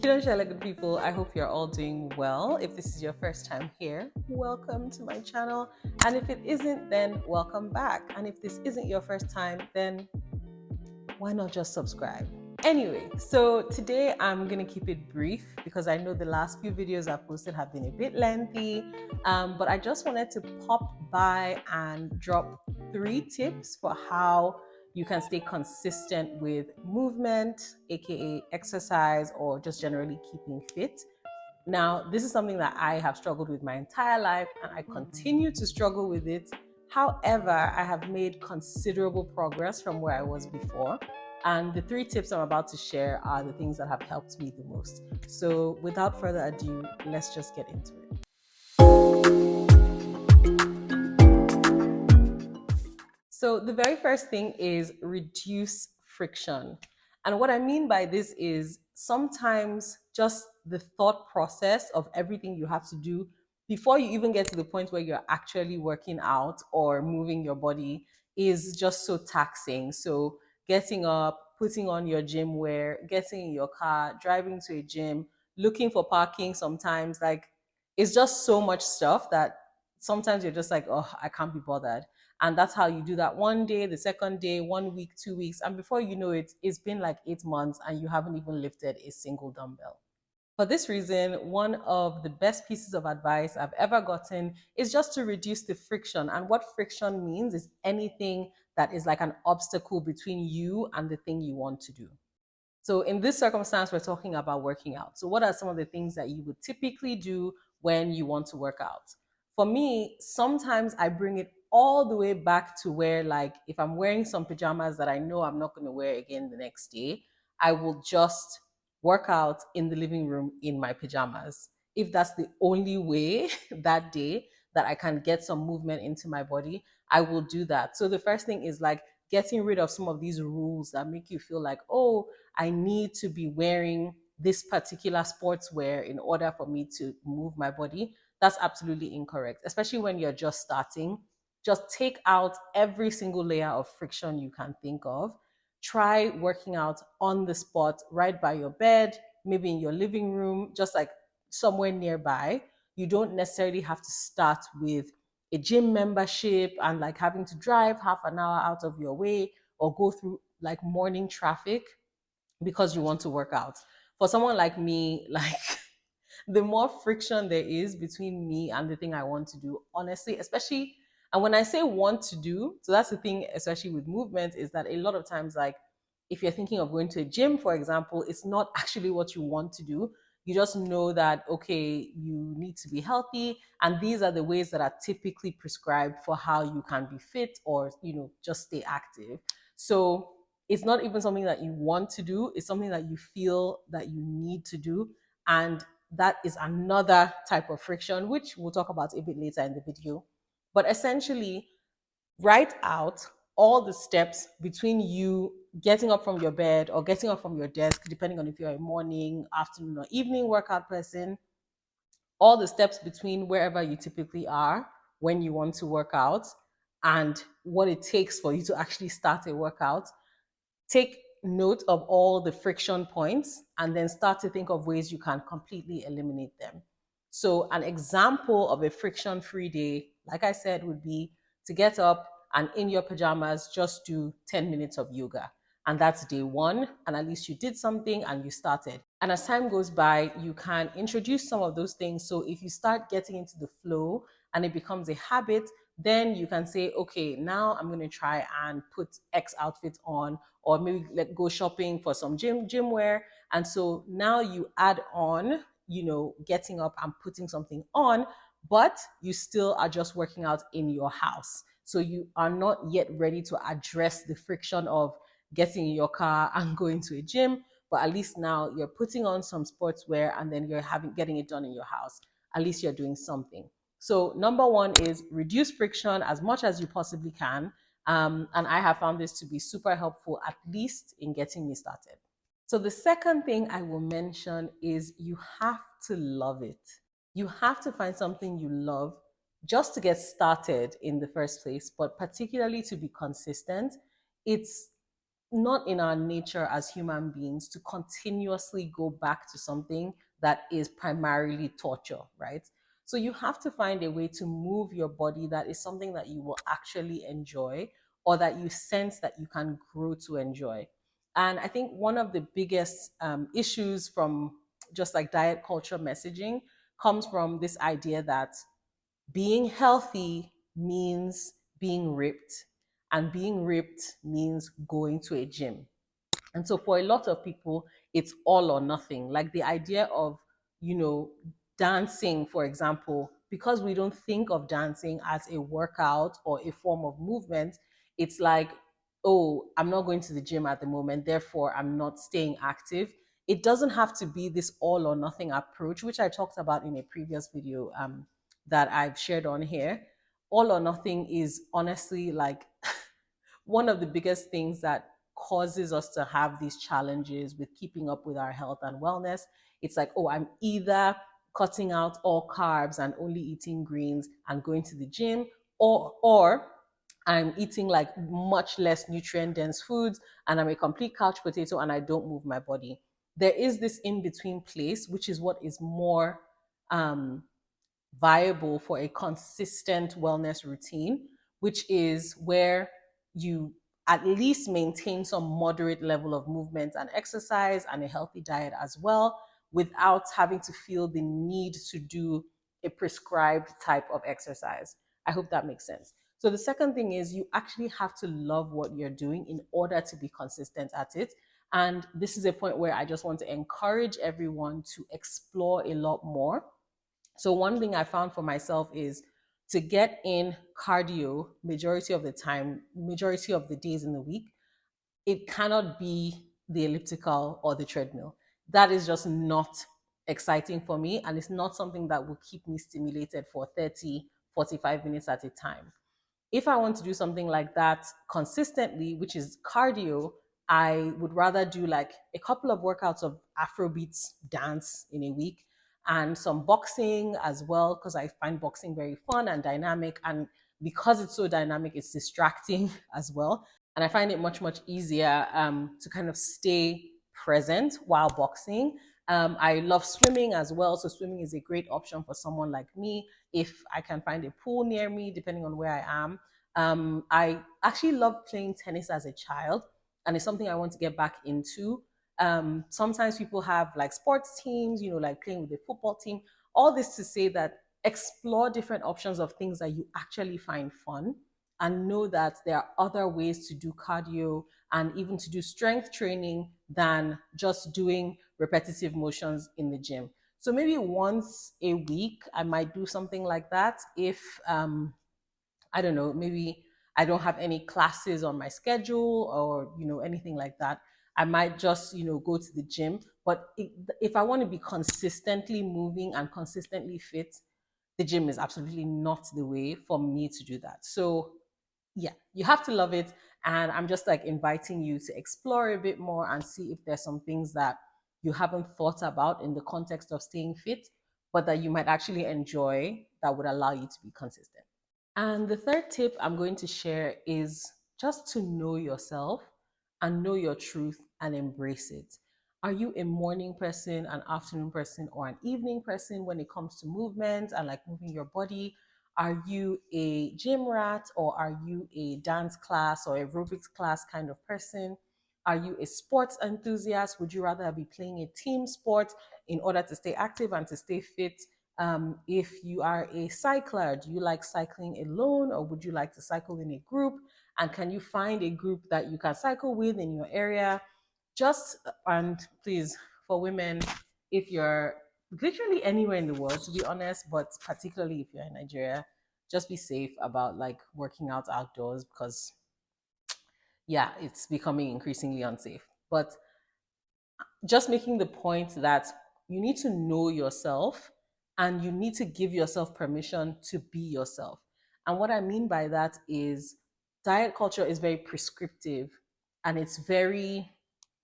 Hello, good people. I hope you're all doing well. If this is your first time here, welcome to my channel. And if it isn't, then welcome back. And if this isn't your first time, then why not just subscribe? Anyway, so today I'm going to keep it brief because I know the last few videos I've posted have been a bit lengthy. But I just wanted to pop by and drop 3 tips for how you can stay consistent with movement, aka exercise, or just generally keeping fit. Now, this is something that I have struggled with my entire life and I continue to struggle with it. However, I have made considerable progress from where I was before. And the 3 tips I'm about to share are the things that have helped me the most. So, without further ado, let's just get into it. So, the very first thing is reduce friction. And what I mean by this is sometimes just the thought process of everything you have to do before you even get to the point where you're actually working out or moving your body is just so taxing. So, getting up, putting on your gym wear, getting in your car, driving to a gym, looking for parking sometimes, like it's just so much stuff that sometimes you're just like, oh, I can't be bothered. And that's how you do that one day, the second day, 1 week, 2 weeks. And before you know it, it's been like 8 months and you haven't even lifted a single dumbbell. For this reason, one of the best pieces of advice I've ever gotten is just to reduce the friction. And what friction means is anything that is like an obstacle between you and the thing you want to do. So, in this circumstance, we're talking about working out. So, what are some of the things that you would typically do when you want to work out? For me, sometimes I bring it all the way back to where, like, if I'm wearing some pajamas that I know I'm not going to wear again the next day, I will just work out in the living room in my pajamas. If that's the only way that day that I can get some movement into my body, I will do that. So, the first thing is like getting rid of some of these rules that make you feel like, oh, I need to be wearing this particular sportswear in order for me to move my body. That's absolutely incorrect, especially when you're just starting. Just take out every single layer of friction you can think of. Try working out on the spot, right by your bed, maybe in your living room, just like somewhere nearby. You don't necessarily have to start with a gym membership and like having to drive half an hour out of your way or go through like morning traffic because you want to work out. For someone like me, like the more friction there is between me and the thing I want to do, honestly, especially, and when I say want to do, so that's the thing, especially with movement, is that a lot of times, like if you're thinking of going to a gym, for example, it's not actually what you want to do. You just know that, okay, you need to be healthy. And these are the ways that are typically prescribed for how you can be fit or, just stay active. So it's not even something that you want to do, it's something that you feel that you need to do. And that is another type of friction, which we'll talk about a bit later in the video. But essentially, write out all the steps between you getting up from your bed or getting up from your desk, depending on if you're a morning, afternoon, or evening workout person, all the steps between wherever you typically are when you want to work out and what it takes for you to actually start a workout. Take note of all the friction points and then start to think of ways you can completely eliminate them. So, an example of a friction free day, like I said, would be to get up and in your pajamas, just do 10 minutes of yoga. And that's day one. And at least you did something and you started. And as time goes by, you can introduce some of those things. So, if you start getting into the flow and it becomes a habit, then you can say, okay, now I'm going to try and put X outfit on, or maybe let go shopping for some gym wear. And so now you add on, getting up and putting something on, but you still are just working out in your house. So you are not yet ready to address the friction of getting in your car and going to a gym, but at least now you're putting on some sportswear and then you're getting it done in your house. At least you're doing something. So number one is reduce friction as much as you possibly can. And I have found this to be super helpful, at least in getting me started. So the second thing I will mention is you have to love it. You have to find something you love just to get started in the first place, but particularly to be consistent. It's not in our nature as human beings to continuously go back to something that is primarily torture, right? So you have to find a way to move your body that is something that you will actually enjoy, or that you sense that you can grow to enjoy. And I think one of the biggest issues from just like diet culture messaging comes from this idea that being healthy means being ripped, and being ripped means going to a gym. And so for a lot of people, it's all or nothing. Like the idea of, you know, dancing, for example, because we don't think of dancing as a workout or a form of movement, it's like, oh, I'm not going to the gym at the moment, therefore I'm not staying active. It doesn't have to be this all or nothing approach, which I talked about in a previous video that I've shared on here. All or nothing is honestly like one of the biggest things that causes us to have these challenges with keeping up with our health and wellness. It's like, oh, I'm either cutting out all carbs and only eating greens and going to the gym, or I'm eating like much less nutrient dense foods and I'm a complete couch potato and I don't move my body. There is this in between place, which is what is more um, viable for a consistent wellness routine, which is where you at least maintain some moderate level of movement and exercise and a healthy diet as well, without having to feel the need to do a prescribed type of exercise. I hope that makes sense. So the second thing is you actually have to love what you're doing in order to be consistent at it. And this is a point where I just want to encourage everyone to explore a lot more. So one thing I found for myself is to get in cardio majority of the time, majority of the days in the week, it cannot be the elliptical or the treadmill. That is just not exciting for me. And it's not something that will keep me stimulated for 30, 45 minutes at a time. If I want to do something like that consistently, which is cardio, I would rather do like a couple of workouts of Afrobeats dance in a week and some boxing as well, because I find boxing very fun and dynamic. And because it's so dynamic, it's distracting as well. And I find it much, much easier to kind of stay present while boxing. I love swimming as well. So, swimming is a great option for someone like me if I can find a pool near me, depending on where I am. I actually loved playing tennis as a child, and it's something I want to get back into. Sometimes people have like sports teams, you know, like playing with a football team. All this to say that explore different options of things that you actually find fun, and know that there are other ways to do cardio and even to do strength training than just doing repetitive motions in the gym. So maybe once a week, I might do something like that if I don't know, maybe I don't have any classes on my schedule or, you know, anything like that. I might just, you know, go to the gym. But if I want to be consistently moving and consistently fit, the gym is absolutely not the way for me to do that. So, yeah, you have to love it. And I'm just like inviting you to explore a bit more and see if there's some things that you haven't thought about in the context of staying fit, but that you might actually enjoy that would allow you to be consistent. And the third tip I'm going to share is just to know yourself and know your truth and embrace it. Are you a morning person, an afternoon person, or an evening person when it comes to movement and like moving your body? Are you a gym rat, or are you a dance class or aerobics class kind of person? Are you a sports enthusiast? Would you rather be playing a team sport in order to stay active and to stay fit? If you are a cycler, do you like cycling alone, or would you like to cycle in a group? And can you find a group that you can cycle with in your area? Just, and please, for women, if you're literally anywhere in the world, to be honest, but particularly if you're in Nigeria, just be safe about like working out outdoors, because yeah, it's becoming increasingly unsafe. But just making the point that you need to know yourself and you need to give yourself permission to be yourself. And what I mean by that is diet culture is very prescriptive and it's very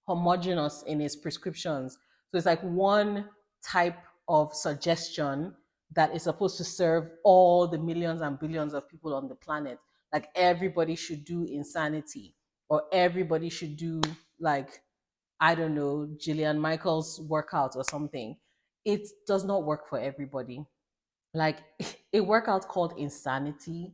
homogenous in its prescriptions. So it's like one type of suggestion that is supposed to serve all the millions and billions of people on the planet. Like everybody should do insanity, or everybody should do like, I don't know, Jillian Michaels workout or something. It does not work for everybody. Like a workout called insanity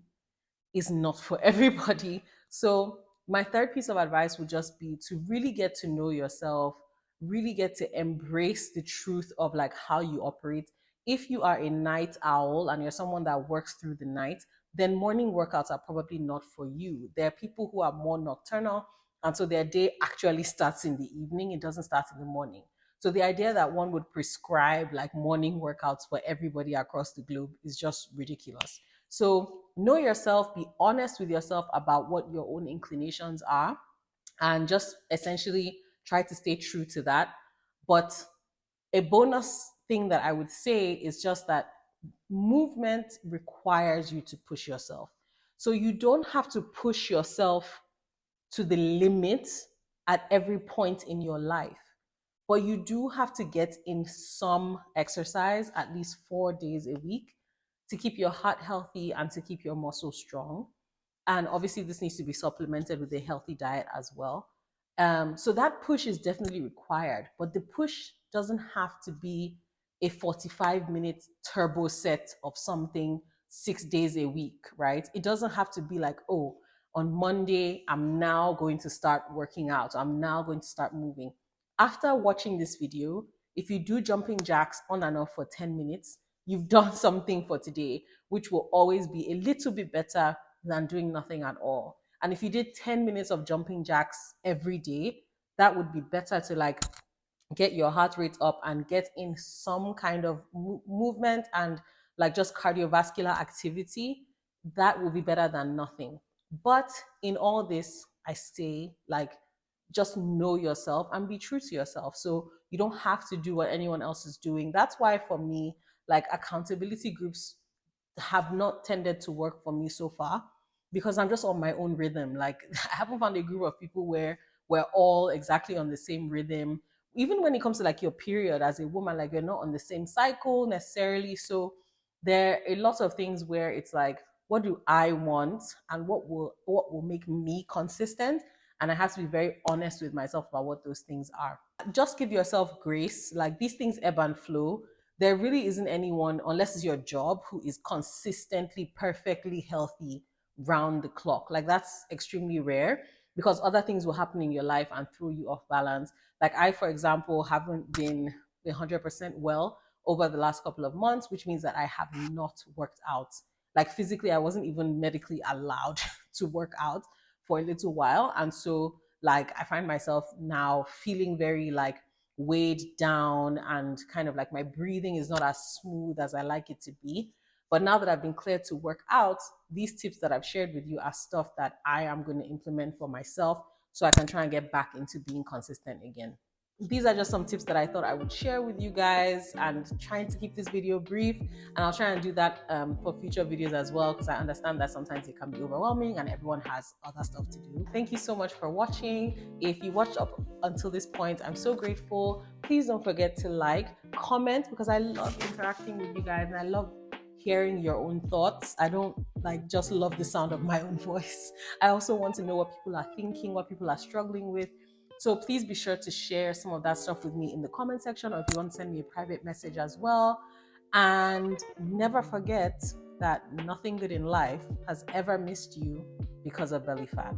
is not for everybody. So, my third piece of advice would just be to really get to know yourself, really get to embrace the truth of like how you operate. If you are a night owl and you're someone that works through the night, then morning workouts are probably not for you. There are people who are more nocturnal, and so their day actually starts in the evening, it doesn't start in the morning. So the idea that one would prescribe like morning workouts for everybody across the globe is just ridiculous. So know yourself, be honest with yourself about what your own inclinations are, and just essentially try to stay true to that. But a bonus thing that I would say is just that movement requires you to push yourself. So you don't have to push yourself to the limit at every point in your life. But you do have to get in some exercise at least 4 days a week to keep your heart healthy and to keep your muscles strong. And obviously, this needs to be supplemented with a healthy diet as well. So that push is definitely required, but the push doesn't have to be a 45-minute turbo set of something 6 days a week, right? It doesn't have to be like, oh, on Monday, I'm now going to start working out. I'm now going to start moving. After watching this video, if you do jumping jacks on and off for 10 minutes, you've done something for today, which will always be a little bit better than doing nothing at all. And if you did 10 minutes of jumping jacks every day, that would be better to like get your heart rate up and get in some kind of movement and like just cardiovascular activity. That will be better than nothing. But in all this, I say like just know yourself and be true to yourself. So you don't have to do what anyone else is doing. That's why for me, like accountability groups have not tended to work for me so far because I'm just on my own rhythm. Like I haven't found a group of people where we're all exactly on the same rhythm. Even when it comes to like your period as a woman, like you're not on the same cycle necessarily. So there are a lot of things where it's like, what do I want and what will make me consistent? And I have to be very honest with myself about what those things are. Just give yourself grace. Like these things ebb and flow. There really isn't anyone, unless it's your job, who is consistently perfectly healthy round the clock. Like that's extremely rare because other things will happen in your life and throw you off balance. Like I, for example, haven't been 100% well over the last couple of months, which means that I have not worked out. Like physically, I wasn't even medically allowed to work out for a little while. And so like I find myself now feeling very like weighed down and kind of like my breathing is not as smooth as I like it to be. But now that I've been cleared to work out, these tips that I've shared with you are stuff that I am going to implement for myself so I can try and get back into being consistent again. These are just some tips that I thought I would share with you guys and trying to keep this video brief. And I'll try and do that for future videos as well because I understand that sometimes it can be overwhelming and everyone has other stuff to do. Thank you so much for watching. If you watched up until this point, I'm so grateful. Please don't forget to like, comment because I love interacting with you guys and I love hearing your own thoughts. I don't like just love the sound of my own voice. I also want to know what people are thinking, what people are struggling with. So please be sure to share some of that stuff with me in the comment section, or if you want to send me a private message as well. And never forget that nothing good in life has ever missed you because of belly fat.